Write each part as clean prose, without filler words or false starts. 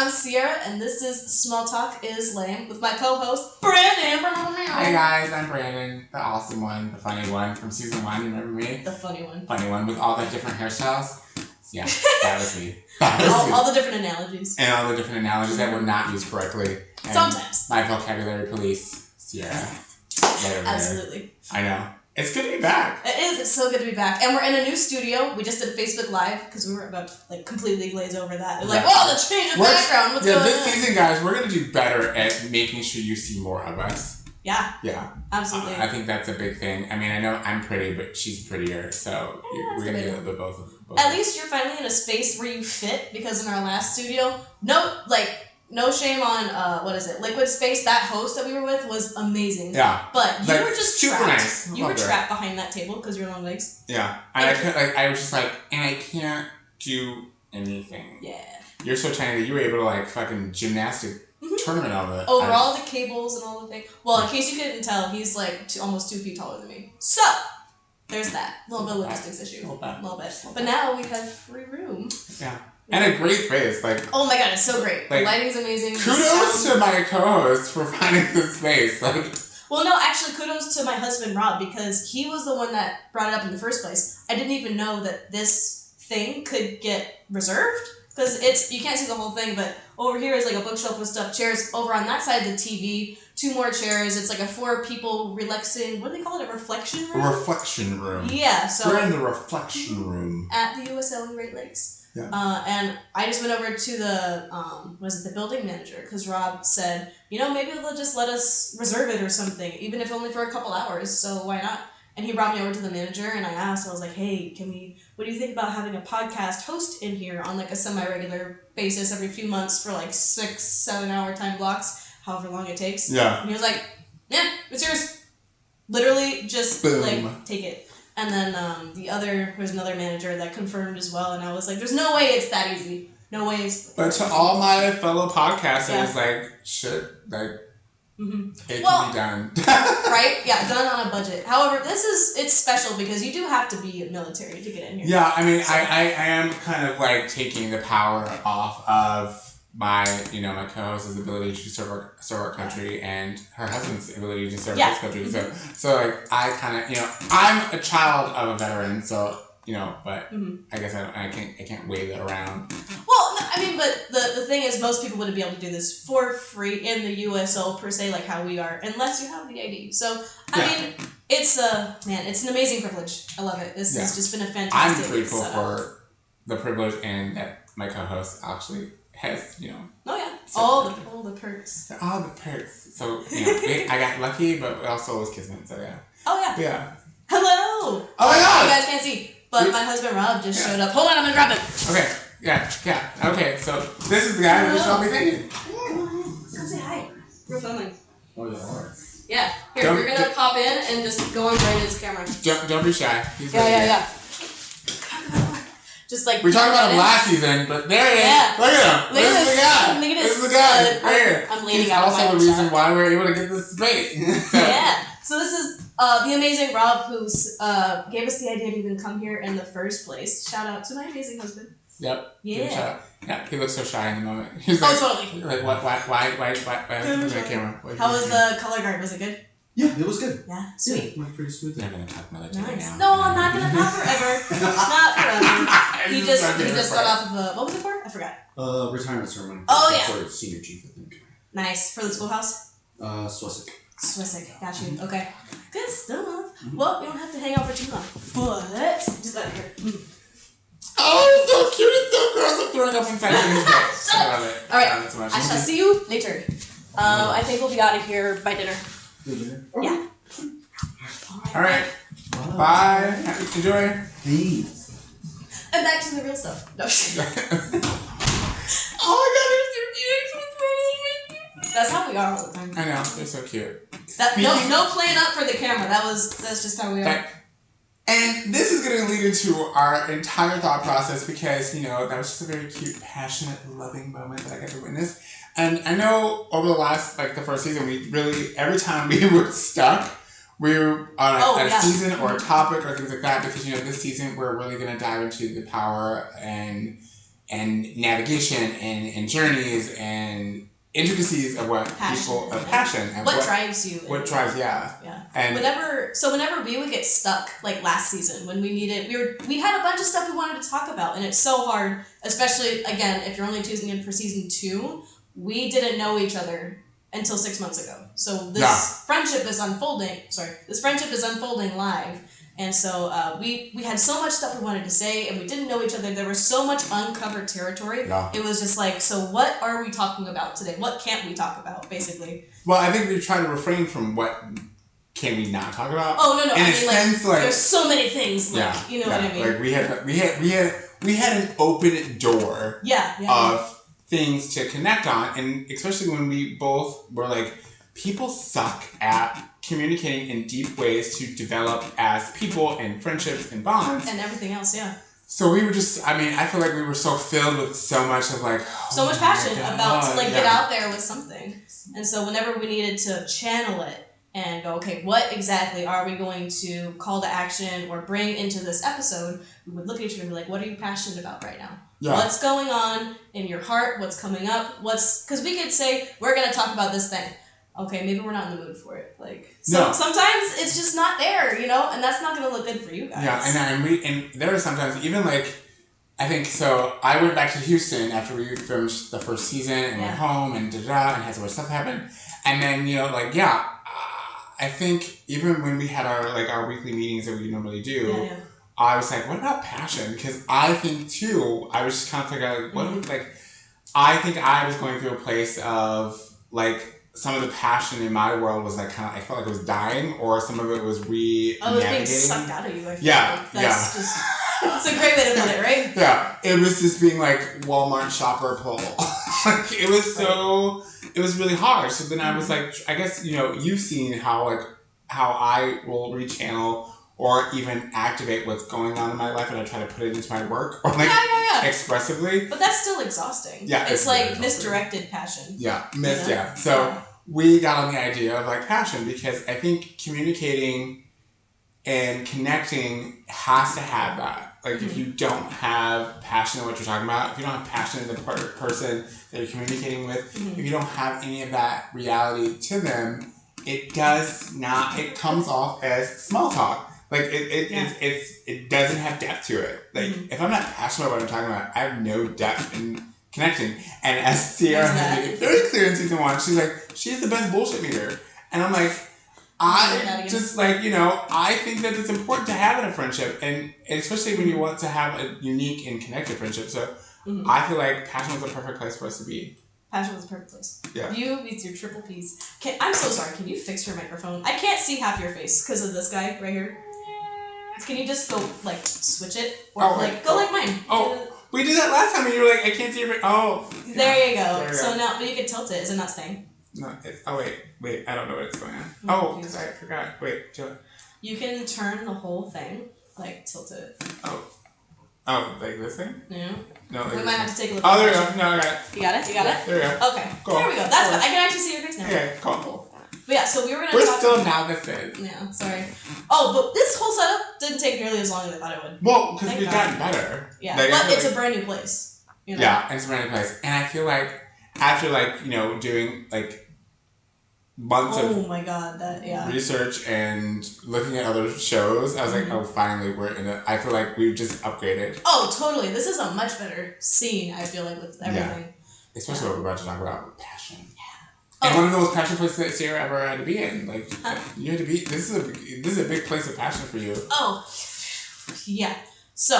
I'm Sierra, and this is Small Talk is Lame with my co-host, Brandon. Hi guys, I'm Brandon, the awesome one, the funny one from season 1, you remember me? The funny one. Funny one with all the different hairstyles. Yeah, that was me. That was me. All the different analogies. And all the different analogies that were not used correctly. And sometimes. My vocabulary police, Sierra. Absolutely. I know. It's good to be back. It is. It's so good to be back. And we're in a new studio. We just did Facebook Live because we were about to completely glaze over that. Like, whoa, the change of background. What's going on? This season, guys, we're going to do better at making sure you see more of us. Yeah. Yeah. Absolutely. I think that's a big thing. I mean, I know I'm pretty, but she's prettier, so we're going to get a little bit both. At least you're finally in a space where you fit, because in our last studio, no shame on, Liquid Space. That host that we were with was amazing. Yeah. But you were just super trapped. Nice. You were trapped behind that table because you're long legs. Yeah. And I was just like, and I can't do anything. Yeah. You're so tiny that you were able to fucking gymnastic tournament all of it. Over all the cables and all the things. Well, in case you couldn't tell, he's almost 2 feet taller than me. So, there's that. A little bit of logistics issue. A little bit. But now we have free room. Yeah. And a great space. Oh my god, it's so great. The lighting's amazing. Kudos to my co-host for finding this space. Well, no, actually, kudos to my husband, Rob, because he was the one that brought it up in the first place. I didn't even know that this thing could get reserved, because you can't see the whole thing, but over here is a bookshelf with stuffed chairs. Over on that side, the TV, 2 more chairs. It's a 4 people relaxing, what do they call it, a reflection room? A reflection room. Yeah, so... We're in the reflection room. At the USL in Great Lakes. Yeah. And I just went over to the building manager, because Rob said, maybe they'll just let us reserve it or something, even if only for a couple hours, so why not? And he brought me over to the manager, and I was like, hey, what do you think about having a podcast host in here on a semi-regular basis every few months for 6-7 hour time blocks, however long it takes? Yeah. And he was like, yeah, it's yours. Literally just, take it. And then there was another manager that confirmed as well, and I was like, there's no way it's that easy. No ways. But to all my fellow podcasters, shit, it can be done. Right? Yeah, done on a budget. However, it's special because you do have to be military to get in here. Yeah, I mean, I am kind of taking the power off of my co-host's ability to serve our country and her husband's ability to serve his country. So I kind of, I'm a child of a veteran, so, but I guess I can't wave it around. Well, no, I mean, but the thing is, most people wouldn't be able to do this for free in the USO per se, like how we are, unless you have the ID. So, I mean, it's an amazing privilege. I love it. This has just been a fantastic I'm grateful setup. for the privilege and that my co-host actually has, Oh yeah, all the perks. All the perks. So, I got lucky, but also it was kismet, so yeah. Oh yeah. Yeah. Hello! Oh my god! You guys can't see, but my husband Rob just showed up. Hold on, I'm gonna grab it. Okay, yeah. Okay, so this is the guy who just told me thank you. Come say hi. We're filming. Oh yeah, alright. Yeah. Here, we're gonna pop in and just go on Brandon's camera. Don't be shy. He's Yeah. Just we talked about him last season, but there he is. Yeah. Look at him. This is the guy. This is the guy. Right here. I'm leaning He's out of also my the reason shot. why we're able to get this space. Yeah. So this is the amazing Rob, who gave us the idea to even come here in the first place. Shout out to my amazing husband. Yep. Yeah. Yeah. He looks so shy in the moment. He's totally. Like what? Why? The camera. How was the color guard? Was it good? Yeah, it was good. Yeah, sweet. Yeah, went pretty smoothly. I'm gonna talk military Nice. now. No, I'm not gonna. Not forever. Not forever. He just got off of a. What was it for? I forgot. Retirement ceremony. Oh, yeah. For senior chief, I think. Nice. For the schoolhouse? Swessick. Swissik. Got you. Okay. Good stuff. Well, we don't have to hang out for too long. But just out here. Oh, so cute. It's so gross. I'm throwing up infection. I love it. Alright. I shall see you later. I think we'll be out of here by dinner. Yeah. Alright. Bye. Enjoy. Peace. And back to the real stuff. No. Oh my god, they're so cute. That's how we are all the time. I know, they're so cute. No playing up for the camera. That's just how we are. And this is going to lead into our entire thought process because, that was just a very cute, passionate, loving moment that I got to witness. And I know over the last, the first season, we really, every time we were stuck, we were on a season or a topic or things like that because, this season we're really going to dive into the power and and navigation and journeys and intricacies of what people of passion and what drives you. What drives, yeah. And whenever we would get stuck, like last season when we had a bunch of stuff we wanted to talk about, and it's so hard, especially again if you're only tuning in for season 2. We didn't know each other until 6 months ago, so this friendship is unfolding. This friendship is unfolding live. And so we had so much stuff we wanted to say, and we didn't know each other. There was so much uncovered territory. Yeah. It was just like, so what are we talking about today? What can't we talk about, basically? Well, I think we try to refrain from what can we not talk about. Oh, no. In a sense, like there's so many things. Like, you know what I mean? Like we had an open door. Of things to connect on, and especially when we both were like, people suck at communicating in deep ways to develop as people and friendships and bonds. And everything else, So we were just, I feel like we were so filled with so much of like... so much passion about to get out there with something. And so whenever we needed to channel it and go, okay, what exactly are we going to call to action or bring into this episode, we would look at each other and be like, what are you passionate about right now? Yeah. What's going on in your heart? What's coming up? Because we could say, we're going to talk about this thing. Okay, maybe we're not in the mood for it. Sometimes it's just not there, and that's not going to look good for you guys. Yeah, and there are sometimes even like, I think so. I went back to Houston after we filmed the first season and went home and and had so much stuff happen, and then I think even when we had our weekly meetings that we normally do, I was like, what about passion? Because I think too, I was just kind of like, I think I was going through a place of like. Some of the passion in my world was like I felt like it was dying, or some of it was it was being sucked out of you. I feel like. That's a great way to put it, right? Yeah, it was just being like Walmart shopper pull. It was really hard. So then I was like, I guess you've seen how I will rechannel or even activate what's going on in my life, and I try to put it into my work or expressively. But that's still exhausting. Yeah, it's like misdirected passion. Yeah, So we got on the idea of like passion because I think communicating and connecting has to have that. Like if you don't have passion in what you're talking about, if you don't have passion in the person that you're communicating with, if you don't have any of that reality to them, it comes off as small talk. Like it doesn't have depth to it. Like if I'm not passionate about what I'm talking about, I have no depth in connecting. And as Sierra has made it very clear in season 1, she's the best bullshit meter. And I'm like, I think that it's important to have in a friendship, and especially when you want to have a unique and connected friendship. So I feel like passion was the perfect place for us to be. Passion was the perfect place. Yeah. You with your triple P's. I'm so sorry. Can you fix your microphone? I can't see half your face because of this guy right here. Can you just go switch it or go like mine? Oh, we did that last time, and you were like, I can't see your face. Oh. There you go. So now, but you can tilt it. Is it not staying? No. Wait. I don't know what's going on. Because I forgot. Wait. Chill. You can turn the whole thing, tilt it. Oh, like this thing? No. No. We might have to take a look. Oh, there you go. No, I got it. You got it? There you go. Okay. Cool. There we go. That's what I can actually see your face now. Okay, cool. But yeah, so we were We're still novices. Yeah, sorry. Oh, but this whole setup didn't take nearly as long as I thought it would. Well, because we've gotten better. Yeah, but it's a brand new place. Yeah, it's a brand new place. And I feel like after doing months of my God, research and looking at other shows, I was like, oh, finally we're in it. I feel like we've just upgraded. Oh, totally. This is a much better scene, I feel like, with everything. Yeah. Especially what we're about to talk about, passion. And one of the most passionate places that Sierra ever had to be in. You had to be. This is a big place of passion for you. Oh, yeah. So,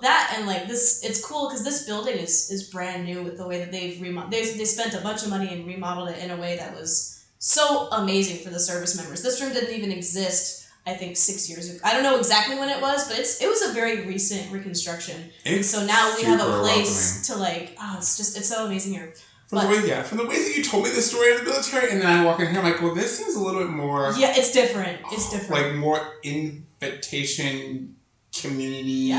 that and this, it's cool because this building is brand new with the way that they've remodeled. They spent a bunch of money and remodeled it in a way that was so amazing for the service members. This room didn't even exist, I think, 6 years ago. I don't know exactly when it was, but it was a very recent reconstruction. So now we have a place welcoming. It's so amazing here. From the way that you told me the story of the military, and then I walk in here, I'm like, well, this seems a little bit more... Yeah, it's different. It's different. More invitation, community,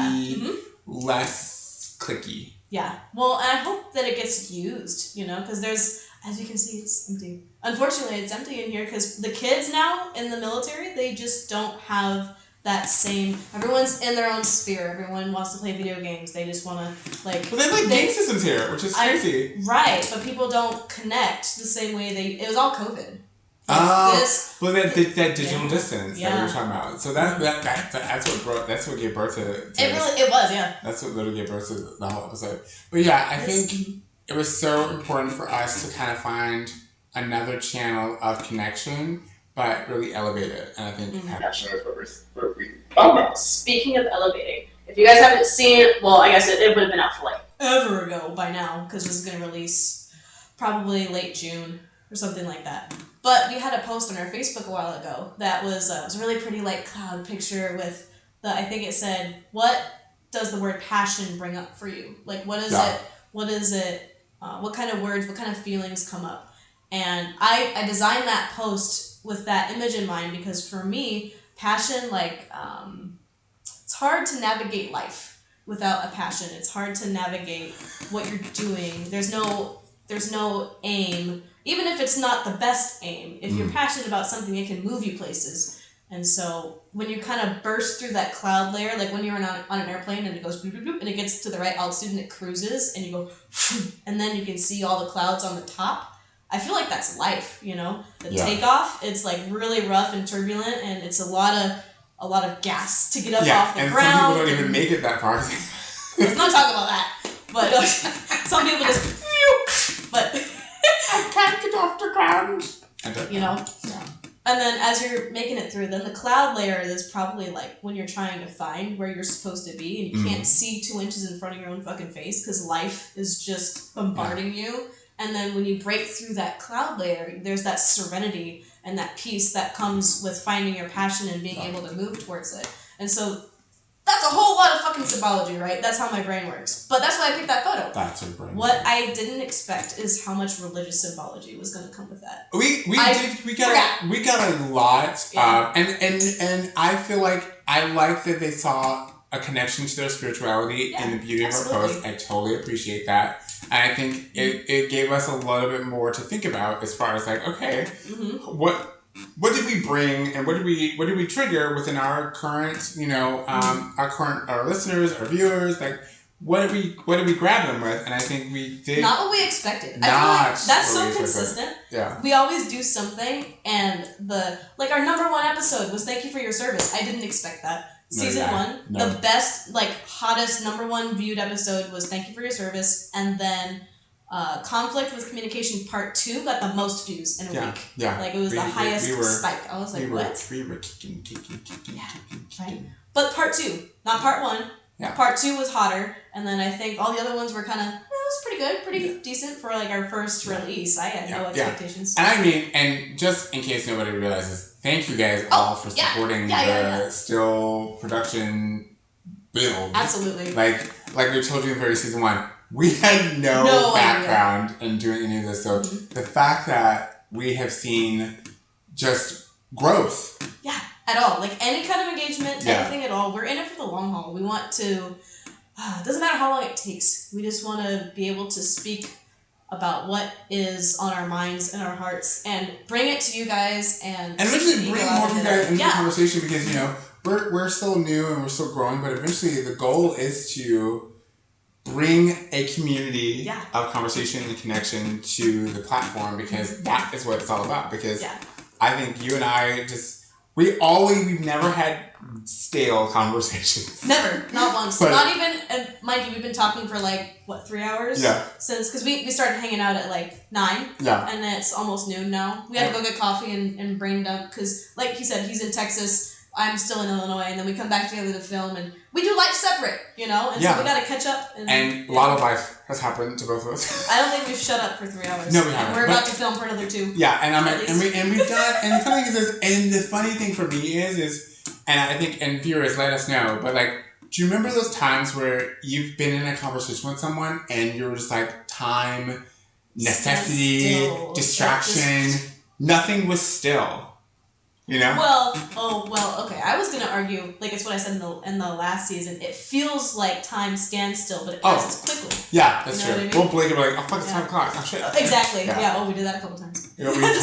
less cliquey. Yeah. Well, and I hope that it gets used, because there's, as you can see, it's empty. Unfortunately, it's empty in here because the kids now in the military, they just don't have that same. Everyone's in their own sphere. Everyone wants to play video games. They just want to like. But they have game systems here, which is crazy. Right, but people don't connect the same way they. It was all COVID. Well, that digital distance that we were talking about. So that's what gave birth to it was, yeah. That's what literally gave birth to the whole episode. But yeah, I think it was so important for us to kind of find another channel of connection, but really elevate it. And I think passion is what we talk about. Speaking of elevating, if you guys haven't seen, well, I guess it would have been out for like ever ago by now, because this is going to release probably late June or something like that. But we had a post on our Facebook a while ago that was a really pretty like cloud picture with I think it said, what does the word passion bring up for you? Like, what is it? What is it? What kind of words, what kind of feelings come up? And I designed that post with that image in mind because for me, passion, like, it's hard to navigate life without a passion. It's hard to navigate what you're doing. There's no aim. Even if it's not the best aim, if you're passionate about something, it can move you places. And so when you kind of burst through that cloud layer, like when you're on an airplane and it goes boop, boop, boop, and it gets to the right altitude and it cruises and you go, and then you can see all the clouds on the top. I feel like that's life, you know? The takeoff, it's like really rough and turbulent and it's a lot of gas to get up off the ground. Some people don't even make it that far. Let's not talk about that. But some people just, but I can't get off the ground. You know? Yeah. And then as you're making it through, then the cloud layer is probably like when you're trying to find where you're supposed to be and you can't see 2 inches in front of your own fucking face because life is just bombarding you. And then when you break through that cloud layer, there's that serenity and that peace that comes with finding your passion and being able to move towards it. And so that's a whole lot of fucking symbology, right? That's how my brain works. But that's why I picked that photo. That's your brain. What I didn't expect is how much religious symbology was going to come with that. We got a lot. Yeah. And I feel like I like that they saw a connection to their spirituality in the beauty of our post. I totally appreciate that. And I think it gave us a little bit more to think about as far as like, okay, what did we bring and what did we trigger within our current, our listeners, our viewers, like what did we grab them with? And I think we did not what we expected. I feel like that's so consistent. Yeah. We always do something and our number 1 episode was Thank You for Your Service. I didn't expect that. Season 1, the best, hottest, number 1 viewed episode was Thank You for Your Service, and then Conflict with Communication Part 2 got the most views in a week. Yeah. Like, it was the highest spike. I was like, what? We were kicking. Right? But Part 2, not Part 1. Yeah. Part 2 was hotter, and then I think all the other ones were kind of, it was pretty good, pretty decent for, our first release. I had no expectations. And I mean, and just in case nobody realizes, thank you guys all for supporting the still production build. Absolutely. Like we told you in very season 1, we had no background in doing any of this. So the fact that we have seen just growth. Yeah, at all. Like any kind of engagement, anything at all. We're in it for the long haul. We want to, it doesn't matter how long it takes. We just want to be able to speak about what is on our minds and our hearts and bring it to you guys and eventually bring more of you guys into the conversation because, we're still new and we're still growing, but eventually the goal is to bring a community of conversation and connection to the platform because that is what it's all about. Because I think you and I we've never had stale conversations. Never. Not once. Not even, and mind you, we've been talking for 3 hours? Yeah. Since, because we started hanging out at 9. Yeah. And it's almost noon now. We had to go get coffee and brain dump because, like he said, he's in Texas. I'm still in Illinois, and then we come back together to film, and we do life separate, And so we gotta catch up. And a lot of life has happened to both of us. I don't think we've shut up for 3 hours. No, we haven't. We're about to film for another 2. Yeah, and we've done. And the funny thing is, and the funny thing for me is, and I think, and viewers, let us know, but do you remember those times where you've been in a conversation with someone and you were just time, necessity, distraction, nothing was still. Well, okay. I was gonna argue, it's what I said in the last season. It feels like time stands still, but it passes quickly. Yeah, that's true. What I mean? We'll blink and be like, oh fuck, it's 5 o'clock. Oh shit. Exactly. Yeah. We did that a couple times. We totally did.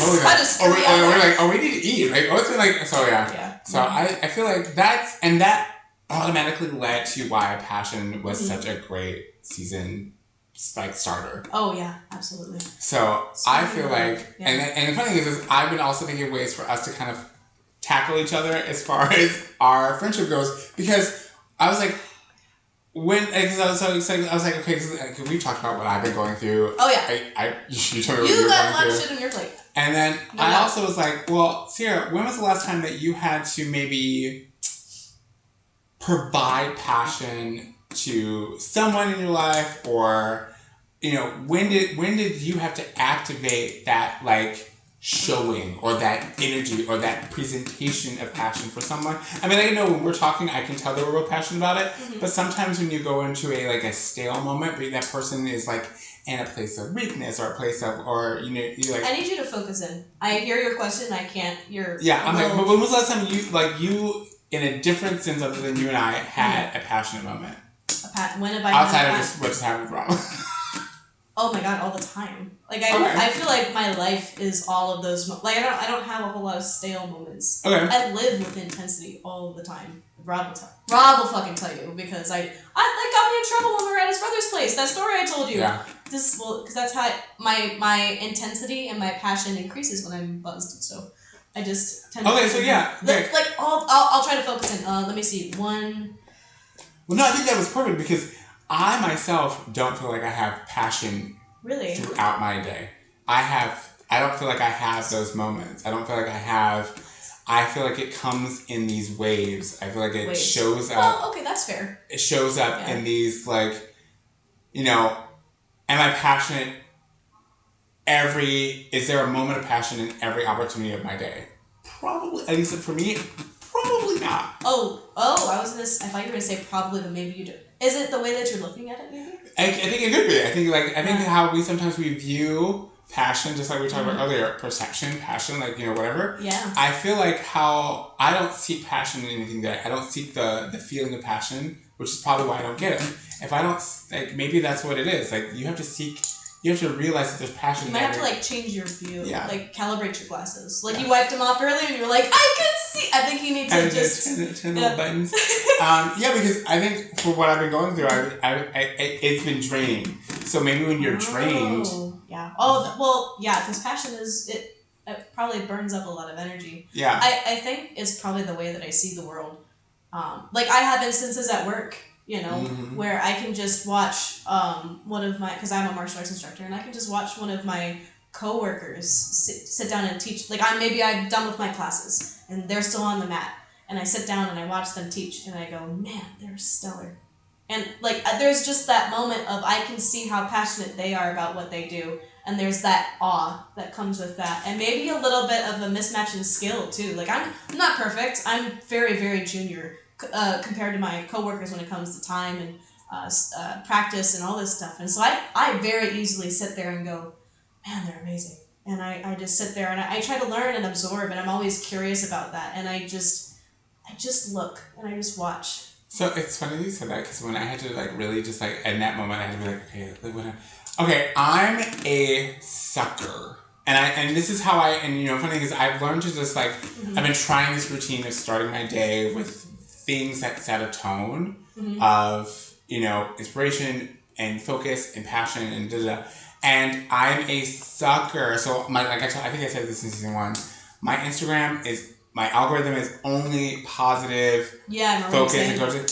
We need to eat. It's been so yeah. So I feel like that automatically led to why Passion was such a great season starter. Oh yeah, absolutely. So I feel like, and the funny thing is I've been also thinking of ways for us to kind of tackle each other as far as our friendship goes, because I was like, because I was so excited, I was like, okay, because we talked about what I've been going through. Oh yeah. You told me what you were got a going lot of through. shit on your plate. And then I also was like, well, Sierra, when was the last time that you had to maybe provide passion to someone in your life, or when did you have to activate that like showing or that energy or that presentation of passion for someone? I mean, I know when we're talking, I can tell they were real passionate about it, but sometimes when you go into a stale moment, but that person is like in a place of weakness or a place of, or you're like, I need you to focus in. I hear your question. I can't. I'm like, but when was the last time you in a different sense other than you and I had a passionate moment? When have I outside of just what just happened, Rob? Oh my god, all the time. Like I feel like my life is all of those. Like I don't have a whole lot of stale moments. Okay. I live with intensity all the time. Rob will fucking tell you, because I that got me in trouble when we were at his brother's place. That story I told you. Yeah. Because that's how my intensity and my passion increases when I'm buzzed. So I just tend to. Okay, so yeah. Okay. Like I'll try to focus in. Let me see. One. Well, no, I think that was perfect, because I myself don't feel like I have passion really throughout my day. I don't feel like I have those moments. I don't feel like I feel like it comes in these waves. I feel like it shows up. Well, okay, that's fair. It shows up in these, like, am I passionate is there a moment of passion in every opportunity of my day? Probably, at least for me, probably not. I thought you were gonna say probably, but maybe you do. Is it the way that you're looking at it, maybe? I think it could be. I think how we sometimes view passion, just like we talked about earlier, perception, passion, like, whatever. Yeah. I feel like how I don't seek passion in anything that I don't seek the feeling of passion, which is probably why I don't get it. If I don't, like, maybe that's what it is. Like, you have to realize that there's passion. You might have to, like, change your view. Yeah. Like, calibrate your glasses. Like, you wiped them off earlier and you're like, I can see. I think you need to just... 10 little buttons. Because I think for what I've been going through, it's been draining. So maybe when you're drained... Yeah. Oh, well, yeah, because passion it probably burns up a lot of energy. Yeah. I think it's probably the way that I see the world. Like, I have instances at work, where I can just watch one of my, because I'm a martial arts instructor, and I can just watch one of my coworkers sit down and teach. Like, I'm done with my classes, and they're still on the mat, and I sit down and I watch them teach, and I go, man, they're stellar. And, like, there's just that moment of I can see how passionate they are about what they do, and there's that awe that comes with that, and maybe a little bit of a mismatch in skill too. Like, I'm not perfect. I'm very, very junior compared to my coworkers when it comes to time and practice and all this stuff. And so I very easily sit there and go, man, they're amazing. And I just sit there and I try to learn and absorb, and I'm always curious about that. And I just look and I just watch. So it's funny that you said that, because when I had to, like, really just, like, in that moment, I had to be like, okay, I'm a sucker. And this is how funny is I've learned to just, like, I've been trying this routine of starting my day with things that set a tone of, inspiration and focus and passion and da-da. And I'm a sucker. So, I think I said this in season 1, my algorithm is only positive focus and coaching.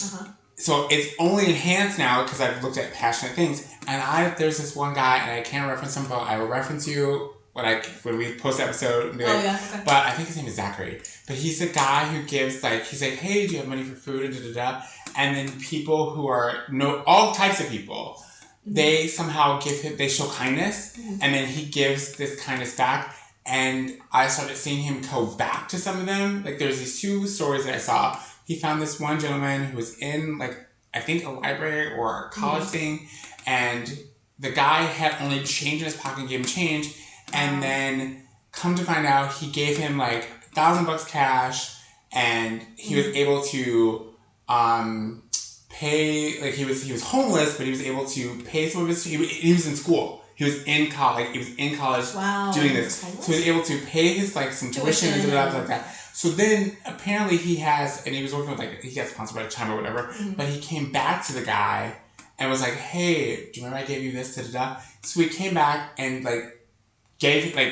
So it's only enhanced now because I've looked at passionate things. And there's this one guy, and I can't reference him, but I will reference you when we post the episode. And be like, okay. But I think his name is Zachary. But he's the guy who gives, like, he's like, hey, do you have money for food? And da-da-da. And then people who are, all types of people, they somehow they show kindness. And then he gives this kindness back. And I started seeing him go back to some of them. Like, there's these 2 stories that I saw. He found this one gentleman who was in, like, I think a library or a college thing. And the guy had only change in his pocket and gave him change. And then, come to find out, he gave him, like, $1,000 cash. And he was able to pay, like, he was homeless, but he was able to pay some of his, he was in school. He was in college. Doing this. So he was able to pay his, like, some tuition and stuff like that. So then apparently he was working with like, he got sponsored by Chime or whatever, but he came back to the guy and was like, hey, do you remember I gave you this, da-da-da? So he came back and like,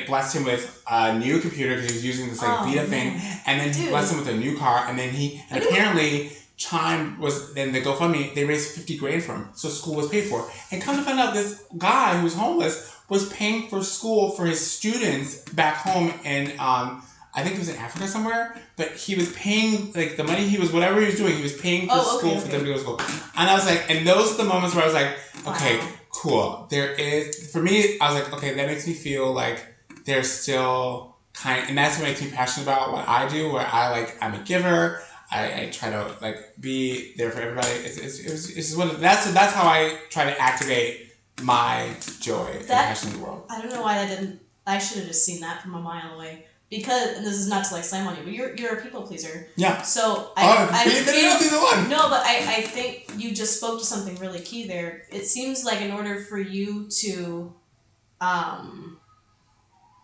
blessed him with a new computer because he was using this like Vita thing, and then he blessed him with a new car, and then and apparently Chime was, then the GoFundMe, they raised $50,000 for him, so school was paid for. And come to find out, this guy who was homeless was paying for school for his students back home in, I think it was in Africa somewhere, but he was paying, like, the money whatever he was doing, he was paying for school for them to go to school. And I was like, and those are the moments where I was like, okay, cool. For me, I was like, okay, that makes me feel like there's still and that's what makes me passionate about what I do, where I'm a giver. I try to like be there for everybody. That's how I try to activate my joy and passion in the world. I don't know why I should have just seen that from a mile away. Because, and this is not to like slam on you, but you're a people pleaser. Yeah. So No, but I think you just spoke to something really key there. It seems like in order for you to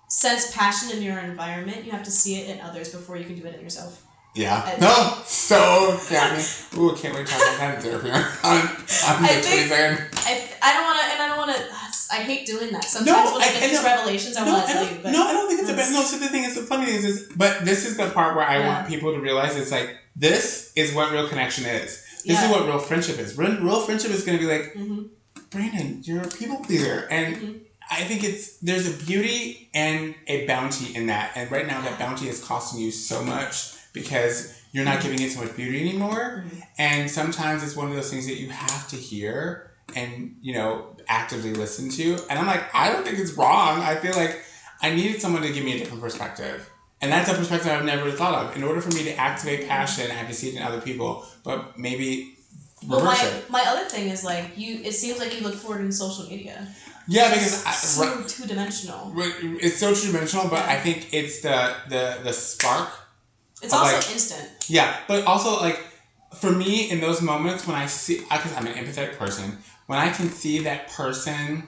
sense passion in your environment, you have to see it in others before you can do it in yourself. Yeah. Ooh, can't wait to talk about that in therapy. I don't want to. I hate doing that. Sometimes when I get these revelations, I want to leave. No, I don't think it's a bad. No, so the thing is, the funny thing is, but this is the part where I want people to realize it's like, this is what real connection is. This is what real friendship is. Real friendship is going to be like, Brandon, you're a people pleaser. And I think there's a beauty and a bounty in that. And right now that bounty is costing you so much because you're not giving it so much beauty anymore. And sometimes it's one of those things that you have to hear and, actively listen to. And I'm like, I don't think it's wrong. I feel like I needed someone to give me a different perspective. And that's a perspective I've never thought of. In order for me to activate passion, I have to see it in other people, but maybe reverse it. My other thing is like, it seems like you look forward in social media. Yeah, because it's so two-dimensional. It's so two-dimensional, but I think it's the spark. It's also instant. Yeah, but also like for me in those moments when I see, because I'm an empathetic person, when I can see that person,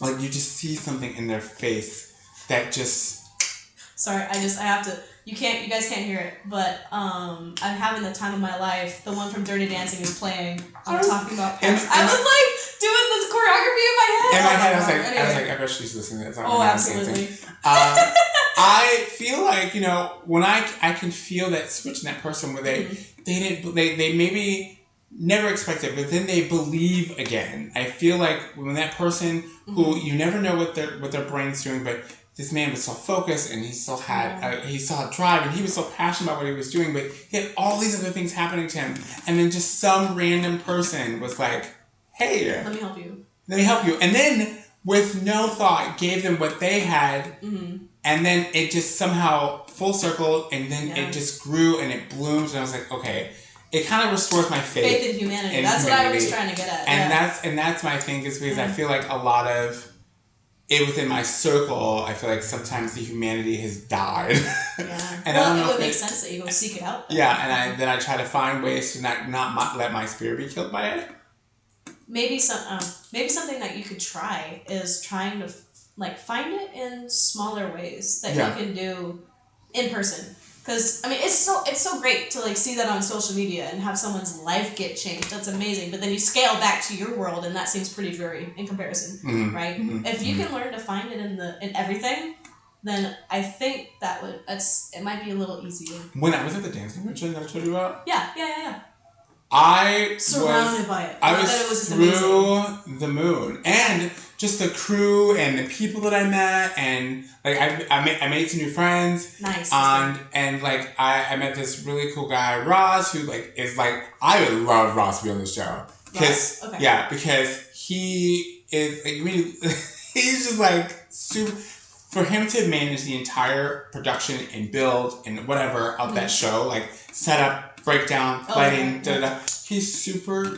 like you just see something in their face that just. Sorry, I have to. You guys can't hear it, but I'm having the time of my life. The one from Dirty Dancing is playing. I'm talking about. I was like doing this choreography in my head. In my head, I was like, I bet she's listening to that song. Oh, absolutely. I feel like when I can feel that switch in that person where they maybe never expect it, but then they believe again. I feel like when that person who you never know what their brain's doing, but this man was so focused and he still had drive and he was so passionate about what he was doing, but he had all these other things happening to him, and then just some random person was like, hey, let me help you, and then with no thought gave them what they had, and then it just somehow full circled, and then it just grew and it bloomed, and I was like, okay, it kind of restores my faith in humanity. That's what I was trying to get at. And that's my thing, is because I feel like a lot of it within my circle, I feel like sometimes the humanity has died. Yeah. And I don't know, it would make sense that you go seek it out. Yeah, and I try to find ways to not let my spirit be killed by it. Maybe something that you could try is trying to find it in smaller ways that you can do in person. Because it's so great to see that on social media and have someone's life get changed. That's amazing. But then you scale back to your world, and that seems pretty dreary in comparison, right? If you can learn to find it in everything, then I think it might be a little easier. When I was at the dance convention that I told you about, yeah. I surrounded by it. I was through the moon, and just the crew and the people that I met, and I made some new friends. Nice. And I met this really cool guy, Ross, who is I would love Ross to be on the show because because he is he's just super. For him to manage the entire production and build and whatever of that show, setup, breakdown, lighting, he's super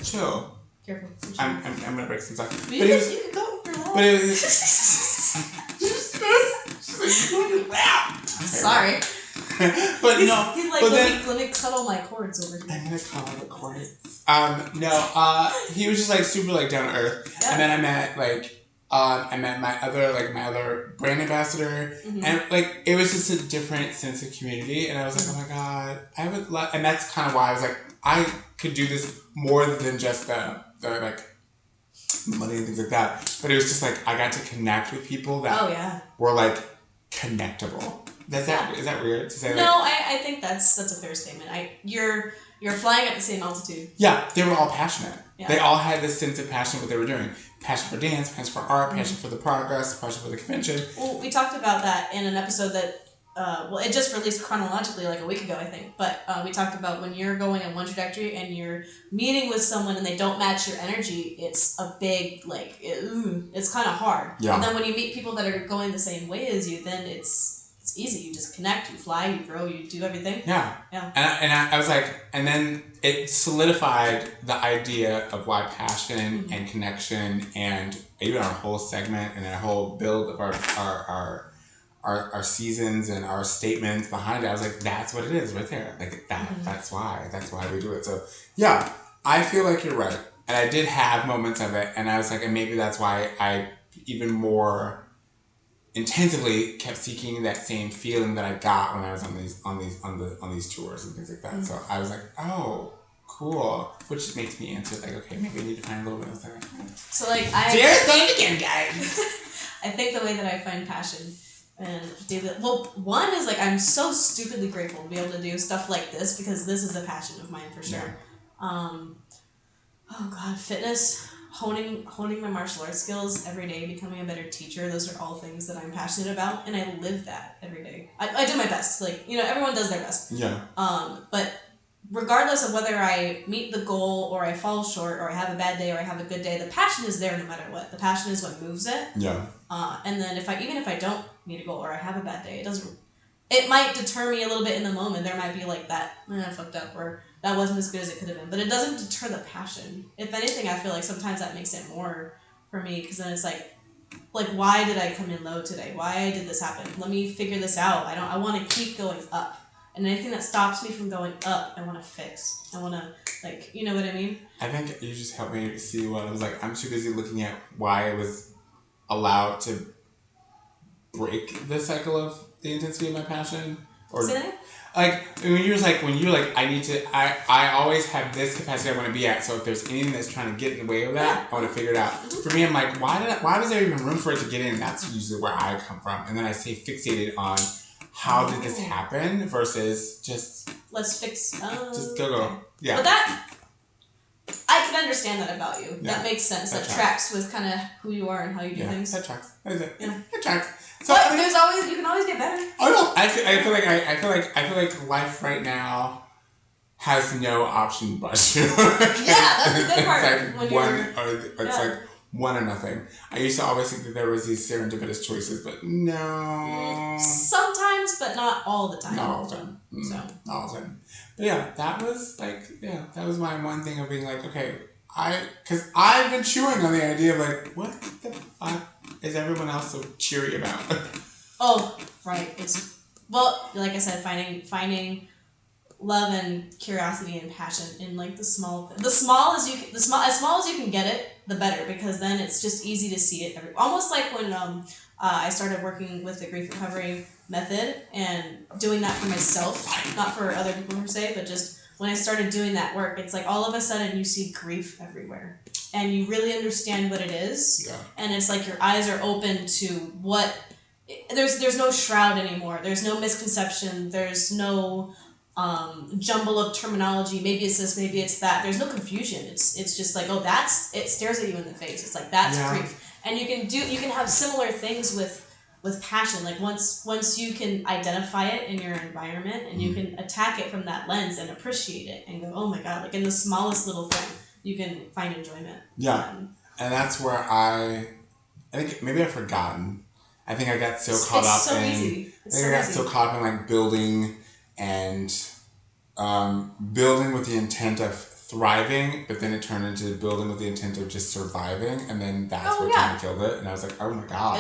chill. Careful. I'm gonna break some stuff. You can go for that. But it was. Sorry. But no. He's let me cuddle my cords over here. I'm gonna cuddle the cords. He was just super down to earth. Yeah. And then I met I met my other brand ambassador, and like it was just a different sense of community. And I was like, oh my god, I would love. And that's kind of why I was like, I could do this more than just the like money and things like that. But it was just like I got to connect with people that were like connectable. Is that weird to say? No, I think that's a fair statement. You're flying at the same altitude. Yeah, they were all passionate. Yeah. They all had this sense of passion what they were doing. Passion for dance, passion for art, passion for the progress, passion for the convention. Well, we talked about that in an episode that, it just released chronologically like a week ago, I think. But we talked about when you're going in one trajectory and you're meeting with someone and they don't match your energy, it's a big, it's kind of hard. Yeah. And then when you meet people that are going the same way as you, then it's easy. You just connect, you fly, you grow, you do everything. Yeah. Yeah. And I was like, and then it solidified the idea of why passion and connection and even our whole segment and our whole build of our seasons and our statements behind it. I was like, that's what it is right there. Like that's why we do it. So yeah, I feel like you're right. And I did have moments of it, and I was like, and maybe that's why I even more intensively kept seeking that same feeling that I got when I was on these tours and things like that. So I was like, oh, cool, which makes me answer like, okay, maybe I need to find a little bit of that. So like Sarah's going again, guys. I think the way that I find passion and do that, well, one is like I'm so stupidly grateful to be able to do stuff like this because this is a passion of mine for sure. Oh god, fitness. Honing my martial arts skills every day, becoming a better teacher, those are all things that I'm passionate about, and I live that every day. I do my best. Like, everyone does their best. Yeah. But regardless of whether I meet the goal or I fall short or I have a bad day or I have a good day, the passion is there no matter what. The passion is what moves it. Yeah. And then even if I don't meet a goal or I have a bad day, it might deter me a little bit in the moment. There might be like that, I fucked up, or that wasn't as good as it could have been. But it doesn't deter the passion. If anything, I feel like sometimes that makes it more for me, because then it's like, why did I come in low today? Why did this happen? Let me figure this out. I want to keep going up. And anything that stops me from going up, I want to fix. I want to, you know what I mean? I think you just helped me see what I was like. I'm too busy looking at why I was allowed to break the cycle of the intensity of my passion. Or say that? When you're I always have this capacity I want to be at. So if there's anything that's trying to get in the way of that, I want to figure it out. For me, I'm like, why was there even room for it to get in? That's usually where I come from. And then I stay fixated on how did this happen versus just let's fix. Just go. Okay. Yeah. But I can understand that about you. Yeah. That makes sense. That tracks with kind of who you are and how you do things. That tracks. That is it. Yeah. That tracks. So, but you can always get better. Oh no! I feel like life right now has no option but to. That's the good part. It's like one or nothing. I used to always think that there was these serendipitous choices, but no. Sometimes, but not all the time. Not all the time. So. Not all the time. But yeah, that was my one thing of being like, okay, because I've been chewing on the idea of like, what the fuck is everyone else so cheery about? Oh, right. Like I said, finding love and curiosity and passion in the small as small as you can get it, the better, because then it's just easy to see it almost like when I started working with the grief recovery method and doing that for myself, not for other people per se, but just when I started doing that work, it's like all of a sudden you see grief everywhere and you really understand what it is. Yeah. And it's like your eyes are open to what there's no shroud anymore. There's no misconception. There's no jumble of terminology. Maybe it's this, maybe it's that. There's no confusion. It's just like, oh, it stares at you in the face. It's like, that's grief. And you can have similar things with passion. Like once you can identify it in your environment and you can attack it from that lens and appreciate it and go, oh my God, in the smallest little thing, you can find enjoyment. Yeah. And that's where I think maybe I've forgotten. I think I got so caught up in building and building with the intent of thriving, but then it turned into building with the intent of just surviving, and then that's what kind of killed it. And I was like, oh my God.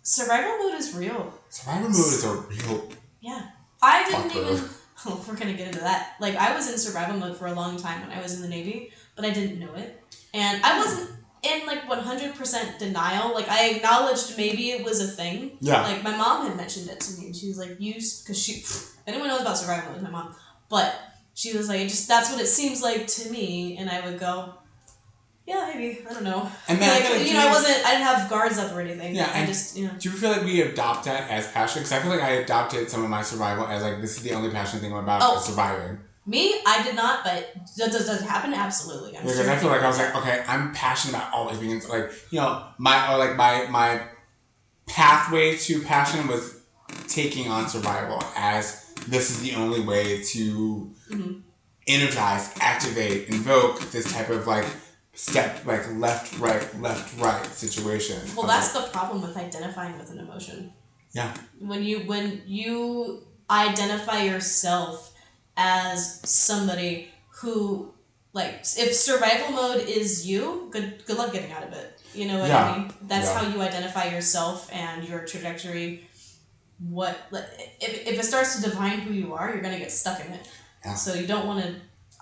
Survival mode is real. Survival mode is a real. Yeah. I didn't even. Oh, we're going to get into that. I was in survival mode for a long time when I was in the Navy, but I didn't know it. And I wasn't in like 100% denial. Like I acknowledged maybe it was a thing. Yeah. Like my mom had mentioned it to me, and she was like, because she, anyone knows about survival mode is my mom, but she was like, that's what it seems like to me, and I would go, yeah, maybe, I don't know. And then like, I didn't have guards up or anything. Yeah, I just, Do you feel like we adopt that as passion? Because I feel like I adopted some of my survival as like, this is the only passionate thing I'm about is surviving. Me, I did not, but does it happen? Absolutely. Because I feel like I was like, okay, I'm passionate about always being like, my pathway to passion was taking on survival as this is the only way to energize, activate, invoke this type of like step, like left, right situation. Well, that's the problem with identifying with an emotion. Yeah. When you identify yourself as somebody who, like, if survival mode is you, good luck getting out of it. You know what I mean? That's how you identify yourself and your trajectory. If it starts to define who you are, you're gonna get stuck in it. Yeah. So you don't want to.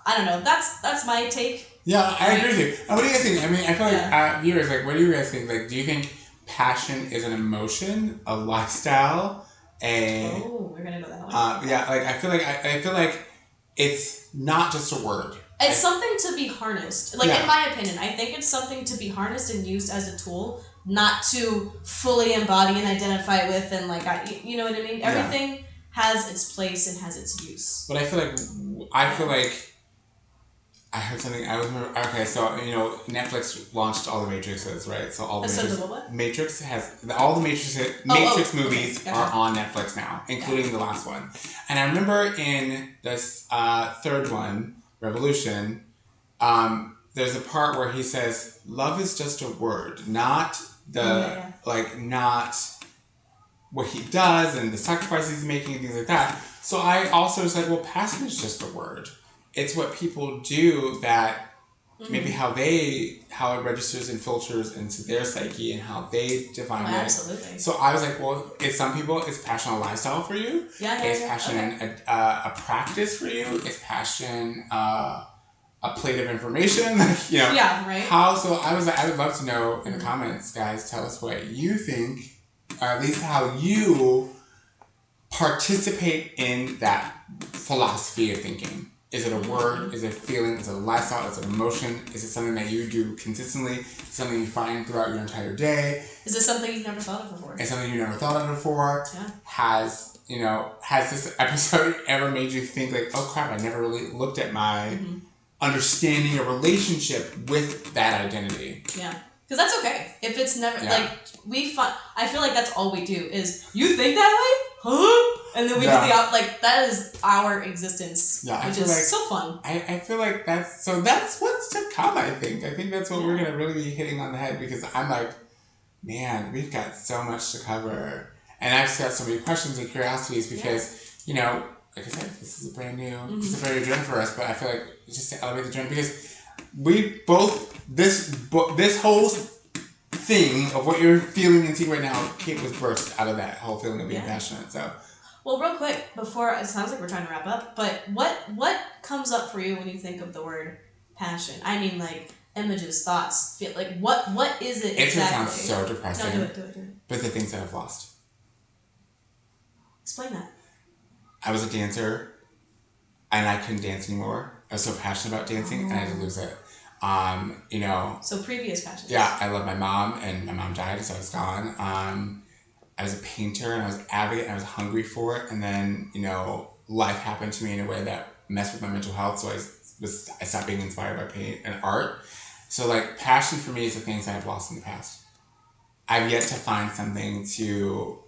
I don't know. That's my take. Yeah, I agree with you. And what do you guys think? I mean, I feel like viewers, like, what do you guys think? Like, do you think passion is an emotion, a lifestyle, we're gonna go that way. Yeah, like I feel like it's not just a word. It's something to be harnessed. Like in my opinion, I think it's something to be harnessed and used as a tool, not to fully embody and identify with, and like you know what I mean. Everything has its place and has its use. But I feel like I heard something. I remember. Okay, so Netflix launched all the Matrixes, right? So all the Matrix has all the Matrix movies are on Netflix now, including the last one. And I remember in this third one, Revolution, there's a part where he says, "Love is just a word, not not what he does and the sacrifices he's making and things like that." So I also said, well, passion is just a word. It's what people do that maybe how it registers and filters into their psyche and how they define it. Absolutely. So I was like, well, some people, it's passion a lifestyle for you. It's passion a practice for you. It's passion a plate of information. Yeah, right. So I was like, I would love to know in the comments, guys, tell us what you think, or at least how you participate in that philosophy of thinking. Is it a word? Is it a feeling? Is it a lifestyle? Is it an emotion? Is it something that you do consistently? Is it something you find throughout your entire day? Is it something you've never thought of before? It's something you've never thought of before. Yeah. Has this episode ever made you think like, oh crap, I never really looked at my understanding or relationship with that identity? Yeah. Because that's okay. If it's never, I feel like that's all we do is, you think that way? Huh? And then we do that is our existence, which is so fun. I feel like that's what's to come, I think. I think that's what we're going to really be hitting on the head, because I'm like, man, we've got so much to cover. And I've just got so many questions and curiosities because, like I said, this is a brand new, this is a very new journey for us, but I feel like it's just to elevate the journey, because we both, this whole thing of what you're feeling and seeing right now, Kate was birthed out of that whole feeling of being passionate, so. Well, real quick, before, it sounds like we're trying to wrap up, but what comes up for you when you think of the word passion? I mean, like, images, thoughts, feel like, what is it exactly? It's going to sound so depressing. No, do it. But the things that I've lost. Explain that. I was a dancer, and I couldn't dance anymore. I was so passionate about dancing, and I had to lose it. So previous passions. Yeah, I love my mom, and my mom died, so I was gone. I was a painter, and I was avid, and I was hungry for it, and then, life happened to me in a way that messed with my mental health, so I stopped being inspired by paint and art. So, like, passion for me is the things that I've lost in the past. I've yet to find something to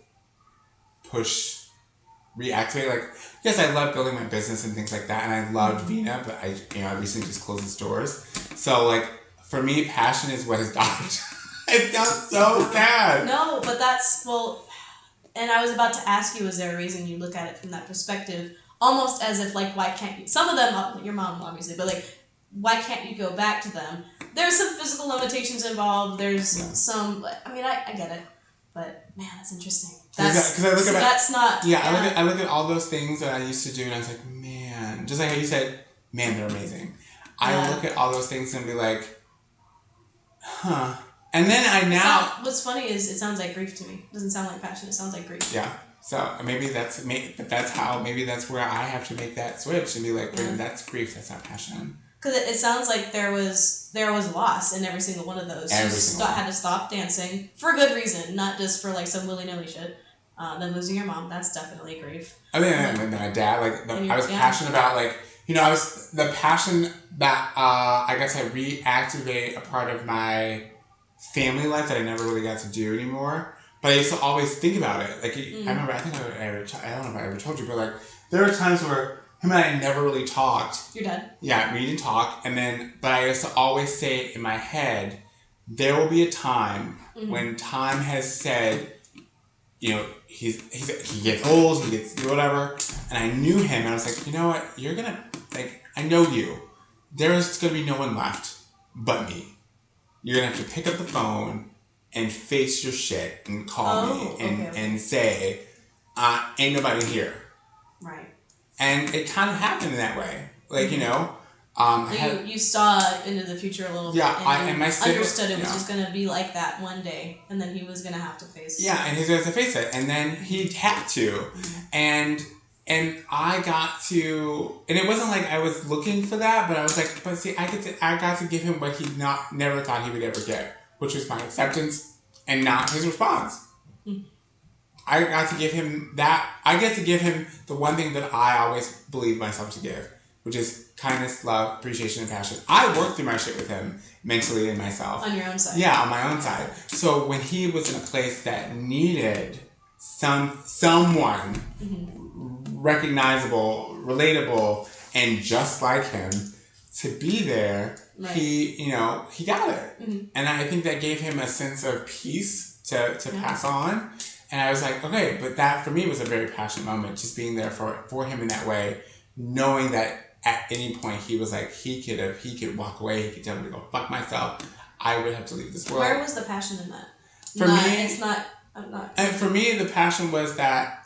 reactivate. Like, yes, I love building my business and things like that, and I loved Vina, but I recently just closed its doors. So, like, for me, passion is what has died. It sounds so sad. No, but and I was about to ask you, is there a reason you look at it from that perspective? Almost as if, like, why can't you? Some of them, your mom, obviously, but, like, why can't you go back to them? There's some physical limitations involved. There's some, I mean, I get it. But, man, that's interesting. Because I look at that's not... Yeah, I look at all those things that I used to do, and I was like, man, just like how you said, man, they're amazing. I look at all those things and be like, Huh. And then I now... What's funny is it sounds like grief to me. It doesn't sound like passion. It sounds like grief. Yeah. So maybe that's where I have to make that switch and be like, wait, that's grief, that's not passion. Because it sounds like there was loss in every single one of those. You had to stop dancing for a good reason, not just for like some willy-nilly shit. Then losing your mom, that's definitely grief. I mean, my dad, I was passionate about, the passion that, I guess I reactivate a part of my family life that I never really got to do anymore. But I used to always think about it. I remember, I don't know if I ever told you, but there were times where him and I never really talked. Your dad? Yeah, we didn't talk. And but I used to always say in my head, there will be a time when time has said, he gets old, he gets whatever. And I knew him, and I was like, you know what? You're going to, I know you. There's going to be no one left but me. You're going to have to pick up the phone and face your shit and call me and say, ain't nobody here. Right. And it kind of happened in that way. You saw into the future a little bit. And my sibling, understood it was just going to be like that one day. And then he was going to have to face it. Yeah, and he was going to have to face it. And then he had to. Mm-hmm. And I got to, and it wasn't like I was looking for that, but I was like, but see, I got to give him what he never thought he would ever get, which was my acceptance and not his response. Mm-hmm. I got to give him that. I get to give him the one thing that I always believed myself to give, which is kindness, love, appreciation, and passion. I worked through my shit with him mentally and myself. On your own side. Yeah, on my own side. So when he was in a place that needed someone recognizable, relatable, and just like him to be there, right. he got it. Mm-hmm. And I think that gave him a sense of peace to pass on. And I was like, okay, but that for me was a very passionate moment, just being there for him in that way, knowing that at any point he was like, he could walk away, he could tell me to go fuck myself. I would have to leave this world. Where was the passion in that? And for me, the passion was that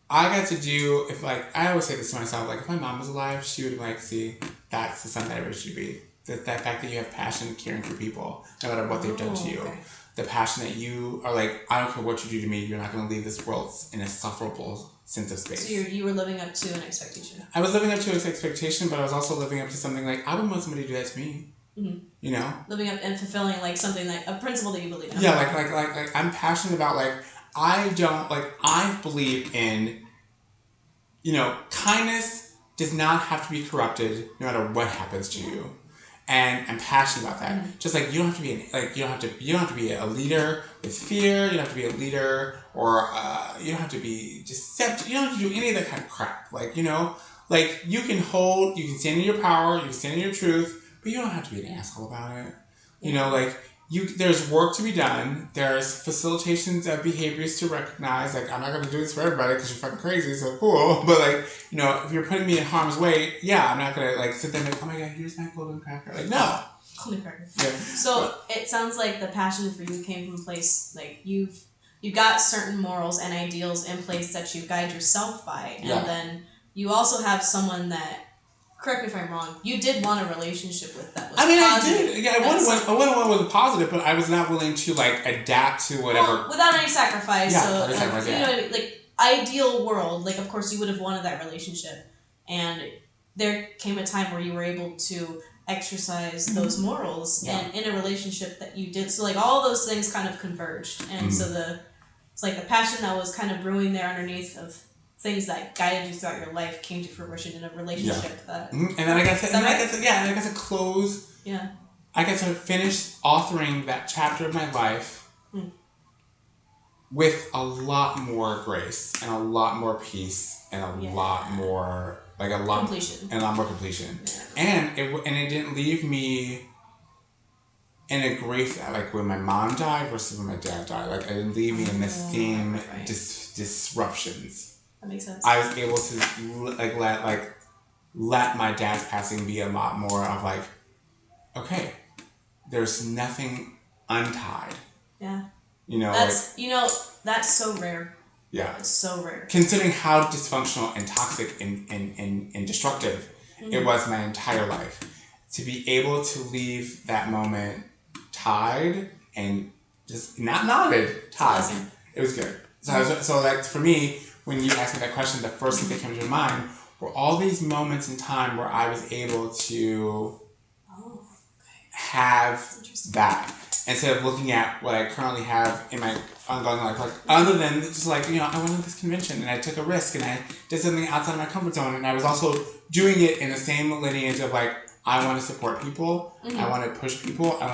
I got to do, I always say this to myself, if my mom was alive, she would be like, see, that's the son that I wish you'd be. That fact that you have passion caring for people, no matter what they've done to you. Okay. The passion that you are I don't care what you do to me, you're not going to leave this world in a sufferable sense of space. So you were living up to an expectation. I was living up to an expectation, but I was also living up to something I wouldn't want somebody to do that to me. Mm-hmm. Living up and fulfilling something a principle that you believe in. Yeah, I'm passionate about I believe in, kindness does not have to be corrupted no matter what happens to you. And I'm passionate about that. Mm-hmm. Just you don't have to be you don't have to be a leader with fear. You don't have to be a leader, or you don't have to be deceptive. You don't have to do any of that kind of crap. You can stand in your power, you can stand in your truth, but you don't have to be an asshole about it. Yeah. There's work to be done. There's facilitations of behaviors to recognize. I'm not going to do this for everybody because you're fucking crazy, so cool. But, if you're putting me in harm's way, yeah, I'm not going to, sit there and oh my God, here's my golden cracker. No. Golden cracker. Yeah. So, it sounds like the passion for you came from a place, you've got certain morals and ideals in place that you guide yourself by. And then you also have someone that, correct me if I'm wrong, you did want a relationship with that was positive. I did. Yeah, I wanted one with positive, but I was not willing to adapt to whatever. Well, without any sacrifice. Yeah, so, sacrifice, you know what I mean? Ideal world, of course you would have wanted that relationship. And there came a time where you were able to exercise those morals and in a relationship that you did. So all those things kind of converged. And so it's the passion that was kind of brewing there underneath of things that guided you throughout your life came to fruition in a relationship that. Mm-hmm. And then I got to close. Yeah. I got to finish authoring that chapter of my life with a lot more grace and a lot more peace and a lot more completion. And a lot more completion. Yeah. And it didn't leave me in a grief when my mom died versus when my dad died. It didn't leave me in the same disruptions. That makes sense. I was able to let my dad's passing be a lot more of okay, there's nothing untied. Yeah. That's so rare. Yeah. It's so rare. Considering how dysfunctional and toxic and destructive it was my entire life, to be able to leave that moment tied and just not nodded, tied. Awesome. It was good. So like for me, when you asked me that question, the first thing that came to your mind were all these moments in time where I was able to have that instead of looking at what I currently have in my ongoing life. Like other than just like, you know, I went to this convention and I took a risk and I did something outside of my comfort zone, and I was also doing it in the same lineage of like, I want to support people. I want to push people. I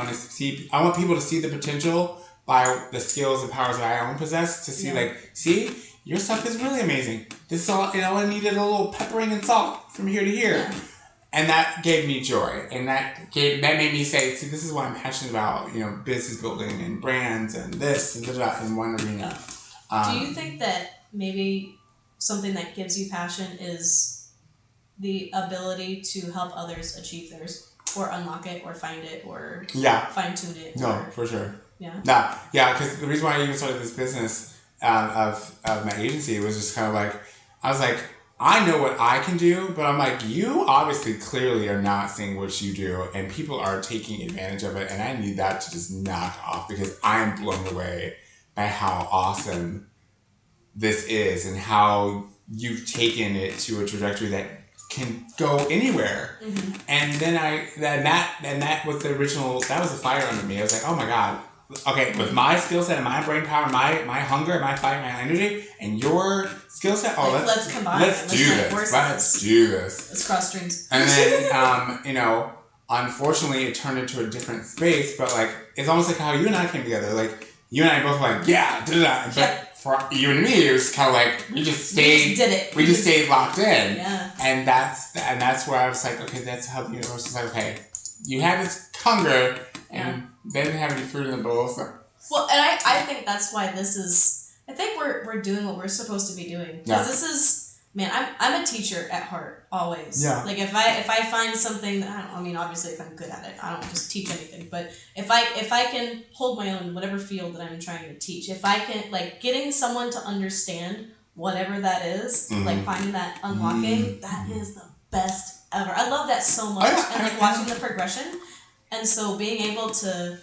want people to see the potential by the skills and powers that I own possess, to see like, see, your stuff is really amazing. This is all, you know, I needed a little peppering and salt from here to here. Yeah. And that gave me joy. And that made me say, see, this is what I'm passionate about, you know, business building and brands and this and that in one arena. Do you think that maybe something that gives you passion is the ability to help others achieve theirs, or unlock it, or find it, or fine tune it? No, for sure. Yeah. Nah, yeah, because the reason why I even started this business of my agency was just kind of like, I was like, I know what I can do, but I'm like, you obviously clearly are not seeing what you do, and people are taking advantage of it, and I need that to just knock off, because I'm blown away by how awesome this is and how you've taken it to a trajectory that can go anywhere. And then that was the original, that was the fire under me. I was like, oh my God. Okay, with my skill set and my brain power, my hunger, my fight, my energy, and your skill set, let's combine. Let's do this. Let's do this. Let's cross streams. And then, you know, unfortunately, it turned into a different space. But like, it's almost like how you and I came together. Like, you and I both were like, yeah, da-da-da. But for you and me, it was kind of like we just stayed. We just stayed locked in. Yeah. And that's where I was like, okay, that's how the universe is like, okay, you had this hunger, and they didn't have any fruit in the bowl. So. Well, and I think that's why this is. I think we're doing what we're supposed to be doing. Because this is, man, I'm a teacher at heart always. Yeah. Like if I find something that I mean, obviously if I'm good at it, I don't just teach anything. But if I can hold my own in whatever field that I'm trying to teach, if I can, like, getting someone to understand whatever that is, like finding that unlocking, that is the best ever. I love that so much, and like watching the progression. And so being able to,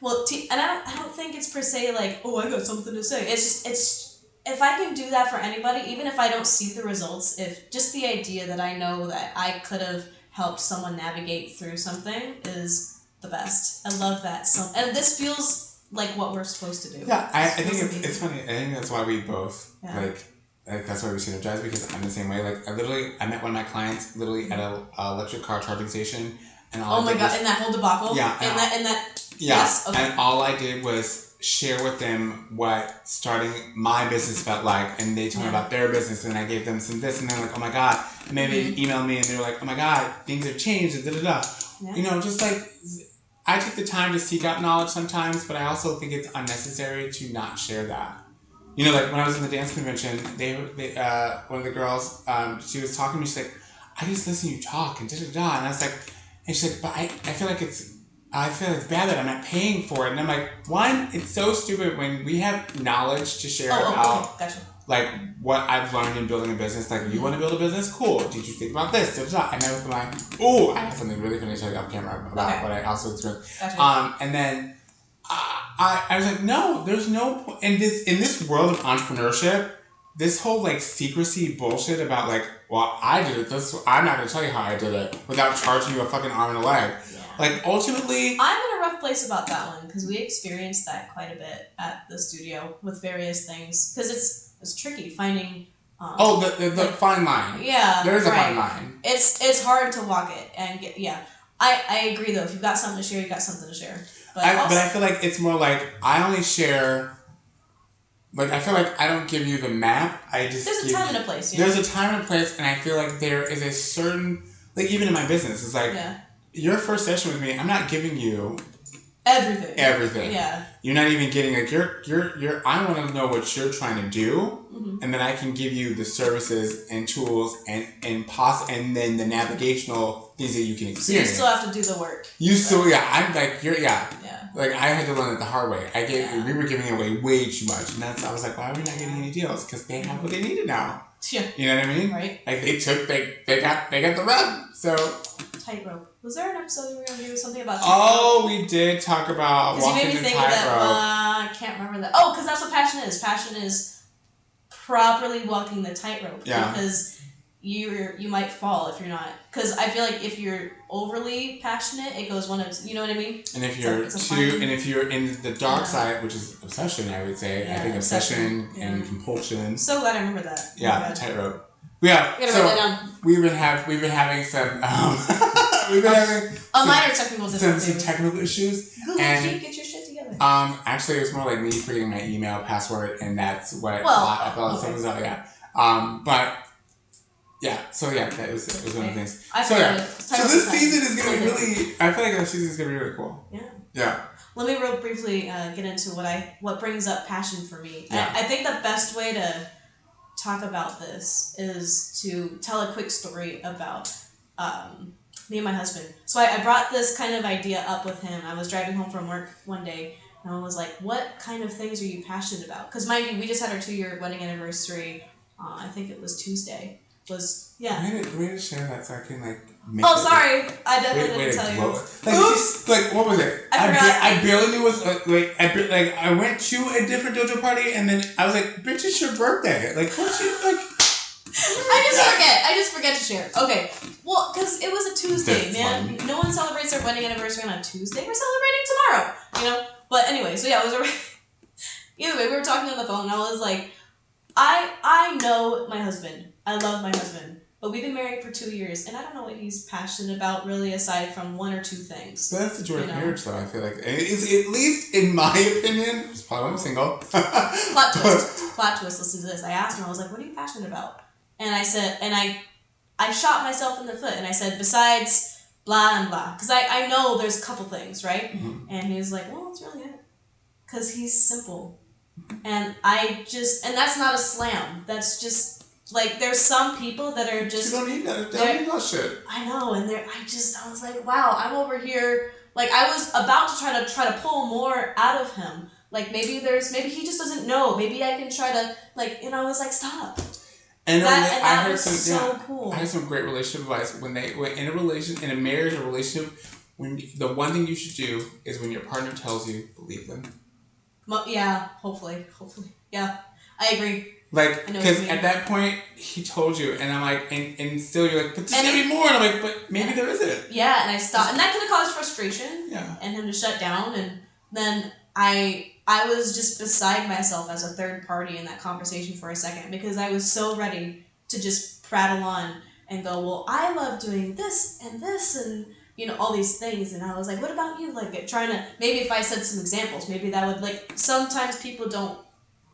like, and I don't think it's per se like, oh, I got something to say. It's if I can do that for anybody, even if I don't see the results, if just the idea that I know that I could have helped someone navigate through something is the best. I love that. And this feels like what we're supposed to do. Yeah, I think it's funny. I think that's why we both, like that's why we synergize, because I'm the same way. Like, I met one of my clients literally at a electric car charging station. And all oh my God! In that whole debacle. Yeah. In that. Yeah. Yes. Okay. And all I did was share with them what starting my business felt like, and they told me about their business, and I gave them some this, and they're like, oh my God. And then they emailed me, and they were like, oh my God, things have changed, and da-da-da. Yeah. You know, just like, I take the time to seek out knowledge sometimes, but I also think it's unnecessary to not share that. You know, like when I was in the dance convention, they one of the girls, she was talking to me, she's like, I just listen to you talk, and da-da-da. And I was like, and she's like, but I feel like it's bad that I'm not paying for it. And I'm like, one, it's so stupid when we have knowledge to share about, like, what I've learned in building a business. Like, you want to build a business? Cool. Did you think about this? Da-da-da. And I was like, oh, I have something really funny to tell you off camera about what I also experienced. And then I was like, no, there's no point. In this world of entrepreneurship, this whole, like, secrecy bullshit about, like, well, I did it. I'm not going to tell you how I did it without charging you a fucking arm and a leg. Yeah. Like, ultimately... I'm in a rough place about that one, because we experienced that quite a bit at the studio with various things. Because it's tricky finding... the fine line. Yeah, there's a fine line. It's hard to walk it. And, I agree, though. If you've got something to share, you've got something to share. But I feel like it's more like, I only share... Like, I feel like I don't give you the map. There's a time and a place. There's a time and a place, and I feel like there is a certain... Like, even in my business, it's like... Yeah. Your first session with me, I'm not giving you... Everything. Yeah. You're not even getting... Like, you're I want to know what you're trying to do, and then I can give you the services and tools and then the navigational things that you can experience. So you still have to do the work. I'm like, like, I had to learn it the hard way. We were giving away way too much. And I was like, why are we not getting any deals? Because they have what they needed now. Yeah. You know what I mean? Right. Like, they got the rub. So, tightrope. Was there an episode we were going to do something about Oh, we did talk about because you walking made me the think of that. tightrope. I can't remember that. Oh, because that's what passion is. Passion is properly walking the tightrope. Yeah. Because you might fall if you're not. Because I feel like if you're overly passionate, it goes one of, you know what I mean? And if you're and if you're in the dark side, which is obsession, I would say. I Yeah, think obsession obsession. and Yeah. compulsion. So glad I remember that. Yeah, tightrope. Yeah. I gotta So write that down. we've been having some we've been having A minor technical some difficulty. technical issues. Google, and- G, get your shit together. Actually, it was more like me forgetting my email password, and that's what Well, I thought okay. something was out. Yeah. But yeah. So yeah, that was one of the things. I So forgot yeah. it. So Title's this fine. season is gonna be Okay. really. I feel like this season is gonna be really cool. Yeah. Yeah. Let me real briefly get into what brings up passion for me. Yeah. I think the best way to talk about this is to tell a quick story about me and my husband. So I brought this kind of idea up with him. I was driving home from work one day, and I was like, what kind of things are you passionate about? Because mind you, we just had our 2-year wedding anniversary. I think it was Tuesday. Way to share that so I can like. Make Oh, it- sorry. I definitely Way didn't to tell glow. you. Oops. Like what was it? I forgot. I barely knew it was like I went to a different dojo party and then I was like, bitch, it's your birthday. Like what you like? I just forget to share. Okay. Well, because it was a Tuesday, That's man. fine. No one celebrates their wedding anniversary on a Tuesday. We're celebrating tomorrow, you know? But anyway, so yeah, it was a... Either way, we were talking on the phone, and I was like, I know my husband. I love my husband. But we've been married for 2 years, and I don't know what he's passionate about, really, aside from 1 or 2 things. But that's the joy of You know. marriage, though. I feel like it's, at least in my opinion, it's probably why I'm single. Plot twist. Plot twist. Listen to this. I asked him, I was like, what are you passionate about? And I said, and I shot myself in the foot, and I said, besides blah and blah. Because I know there's a couple things, right? Mhm. And he was like, well, that's really it. Because he's simple. And and that's not a slam. That's just, like, there's some people that are just... You don't need that. They don't need that shit. I know, and I was like, wow, I'm over here, like, I was about to try to pull more out of him. Like, maybe he just doesn't know. Maybe I can try to, like, I was like, stop. And That I heard was some so cool. I heard some great relationship advice when in a marriage or relationship, when the one thing you should do is when your partner tells you, believe them. Yeah, hopefully. Yeah, I agree. Like, I know what because you mean. at that point, he told you, and I'm like, and still you're like, but there's And gonna be more, and I'm like, but maybe there isn't. Yeah, and I stopped, and that could have caused frustration Yeah. and him to shut down, and then I was just beside myself as a third party in that conversation for a second because I was so ready to just prattle on and go, well, I love doing this and you know, all these things, and I was like, what about you? Like, trying to, maybe if I said some examples, maybe that would, like, sometimes people don't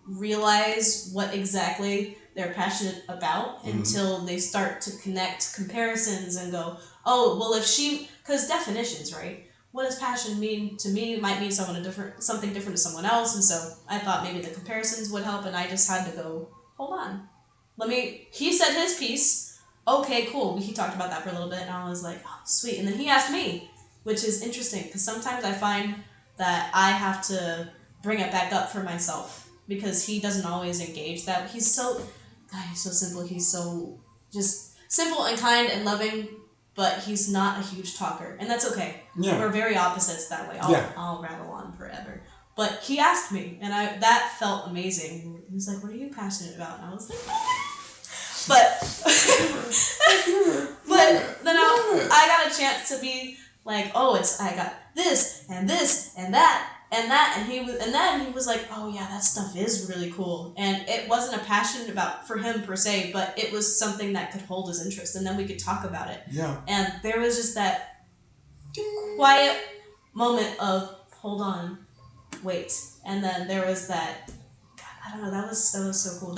realize what exactly they're passionate about until they start to connect comparisons and go, oh, well, because definitions, right? What does passion mean to me might mean something different to someone else, and so I thought maybe the comparisons would help, and I just had to go, hold on. He said his piece, okay, cool, he talked about that for a little bit, and I was like, oh, sweet, and then he asked me, which is interesting, because sometimes I find that I have to bring it back up for myself, because he doesn't always engage that. He's so simple, he's so just simple and kind and loving, but he's not a huge talker, and that's okay. Yeah. We're very opposites that way. I'll rattle on forever. But he asked me, and that felt amazing. He was like, what are you passionate about? And I was like, but then I got a chance to be like, oh, I got this and this and that and that, and then he was like, oh yeah, that stuff is really cool. And it wasn't a passion for him per se, but it was something that could hold his interest, and then we could talk about it. Yeah. And there was just that quiet moment of, hold on, wait. And then there was that, God, I don't know, that was so cool.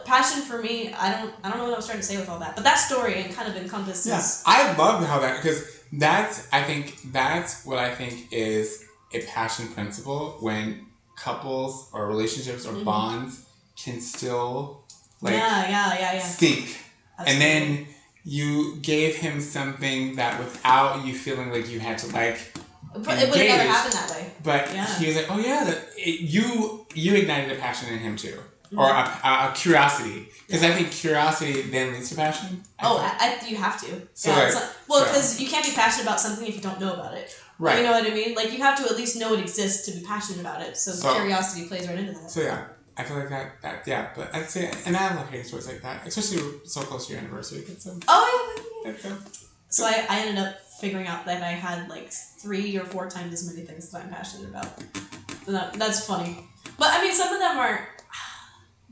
Passion for me, I don't know what I was trying to say with all that, but that story kind of encompasses. Yeah. I love how that, because that's what I think is a passion principle, when couples or relationships or bonds can still yeah. sync. And then you gave him something that without you feeling like you had to like It would have never happened that way. But Yeah. he was like, oh yeah, you ignited a passion in him too. or a curiosity. Because I think curiosity then leads to passion. You have to. So yeah, like, because you can't be passionate about something if you don't know about it. Right. You know what I mean? Like, you have to at least know it exists to be passionate about it. So curiosity plays right into that. So yeah, I feel like that yeah, but I'd say, and I love hearing stories like that, especially so close to your anniversary. So I ended up figuring out that I had like 3 or 4 times as many things that I'm passionate about. So that's funny. But I mean, some of them are.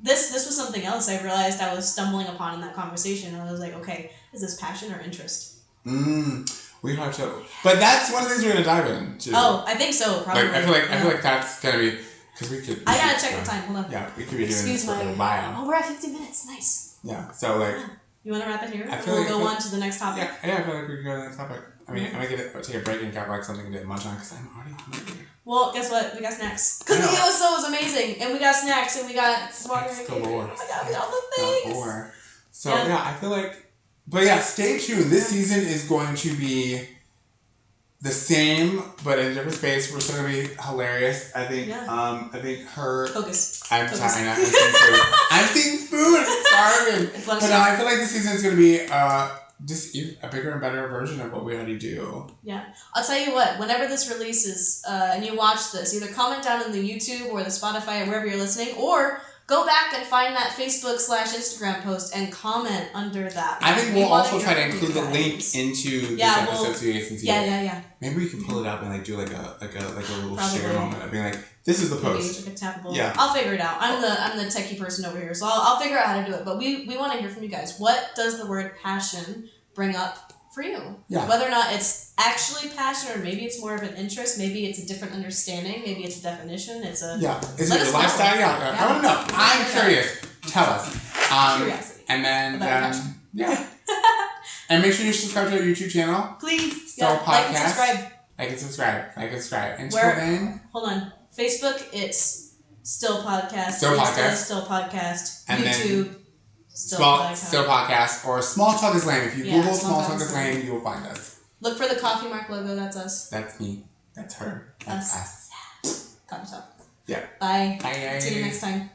This was something else I realized I was stumbling upon in that conversation. And I was like, okay, is this passion or interest? We have to, but that's one of the things we're gonna dive into. Oh, I think so. Probably. Like I feel like that's gonna be because we could. I gotta check the time. Hold on. Yeah, we could be doing this for a while. Oh, we're at 50 minutes. Nice. Yeah. So like. You want to wrap it here? I feel we'll go on to the next topic. Yeah. I feel like we can go to the next topic. I mean, I might take a break and grab like something to munch on because I'm already hungry. Well, guess what? We got snacks. Because the ESO was amazing, and we got snacks, and we got water. Galore. Oh my god, we got all the things. Galore. So yeah, I feel like, but yeah, stay tuned. This season is going to be the same, but in a different space. We're still gonna be hilarious. I think. Yeah. I think her. Focus. I'm Focus. sorry. I'm seeing food. I'm seeing food. I'm starving. But no, I feel like this season is gonna be just a bigger and better version of what we already do. Yeah. I'll tell you what. Whenever this releases, and you watch this, either comment down in the YouTube or the Spotify or wherever you're listening, or go back and find that Facebook/Instagram post and comment under that. I think we'll also try to include the link into this episode so you guys can see it. Yeah. Maybe we can pull it up and like do like a little share moment of being like, this is the post. Maybe like a tappable. Yeah. I'll figure it out. I'm the techie person over here, so I'll figure out how to do it. But we want to hear from you guys. What does the word passion bring up for you? Yeah. Whether or not it's actually passion, or maybe it's more of an interest, maybe it's a different understanding, maybe it's a definition, it's a... Yeah. Is Let it us your lifestyle? know. Yeah. I want to know. I'm curious. Tell us. Curiosity. And then, About passion. yeah. And make sure you subscribe to our YouTube channel. Please. Still Like and podcast. subscribe. Like and subscribe. Until Where- then. Hold on. Facebook, it's Still Podcast. Still Podcast. Still Podcast. And YouTube, then Still Podcast. Still Podcast. Or Small Talk is Lame. If you Google Small Small Talk Talk is is Lame, you will find us. Look for the Coffee Mark logo. That's us. That's me. That's her. That's us. Coffee Talk. Yeah. Bye. Bye. See you next time.